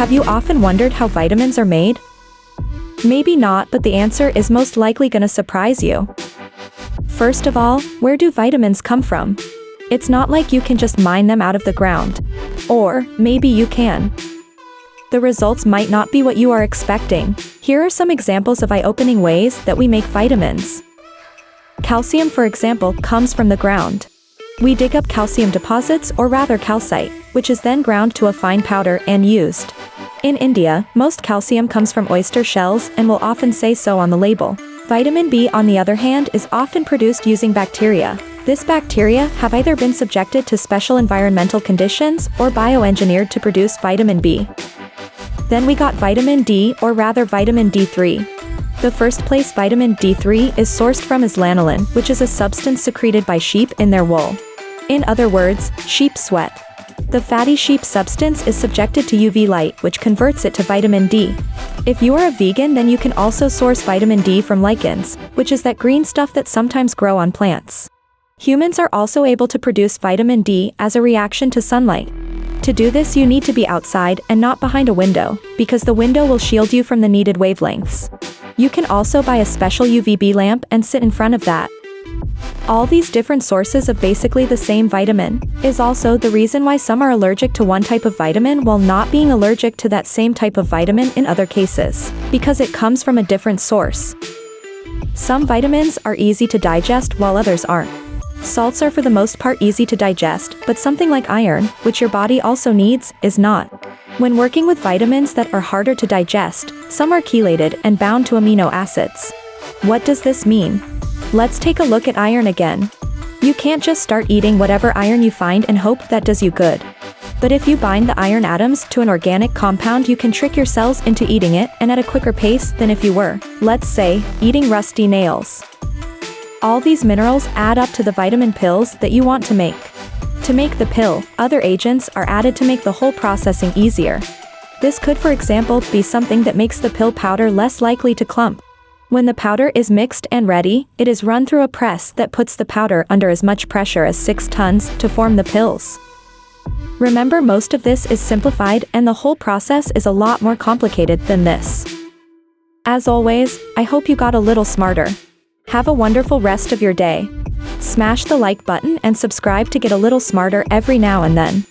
Have you often wondered how vitamins are made? Maybe not, but the answer is most likely gonna surprise you. First of all, where do vitamins come from? It's not like you can just mine them out of the ground. Or, maybe you can. The results might not be what you are expecting. Here are some examples of eye-opening ways that we make vitamins. Calcium, for example, comes from the ground. We dig up calcium deposits, or rather calcite, which is then ground to a fine powder and used. In India, most calcium comes from oyster shells and will often say so on the label. Vitamin B, on the other hand, is often produced using bacteria. This bacteria have either been subjected to special environmental conditions or bioengineered to produce vitamin B. Then we got vitamin D, or rather vitamin D3. The first place vitamin D3 is sourced from is lanolin, which is a substance secreted by sheep in their wool. In other words, sheep sweat. The fatty sheep substance is subjected to UV light, which converts it to vitamin D. If you are a vegan, then you can also source vitamin D from lichens, which is that green stuff that sometimes grow on plants. Humans are also able to produce vitamin D as a reaction to sunlight. To do this, you need to be outside and not behind a window, because the window will shield you from the needed wavelengths. You can also buy a special UVB lamp and sit in front of that. All these different sources of basically the same vitamin is also the reason why some are allergic to one type of vitamin while not being allergic to that same type of vitamin in other cases, because it comes from a different source. Some vitamins are easy to digest while others aren't. Salts are for the most part easy to digest, but something like iron, which your body also needs, is not. When working with vitamins that are harder to digest, some are chelated and bound to amino acids. What does this mean? Let's take a look at iron again. You can't just start eating whatever iron you find and hope that does you good. But if you bind the iron atoms to an organic compound, you can trick your cells into eating it, and at a quicker pace than if you were, let's say, eating rusty nails. All these minerals add up to the vitamin pills that you want to make. To make the pill, other agents are added to make the whole processing easier. This could, for example, be something that makes the pill powder less likely to clump. When the powder is mixed and ready, it is run through a press that puts the powder under as much pressure as 6 tons to form the pills. Remember, most of this is simplified and the whole process is a lot more complicated than this. As always, I hope you got a little smarter. Have a wonderful rest of your day. Smash the like button and subscribe to get a little smarter every now and then.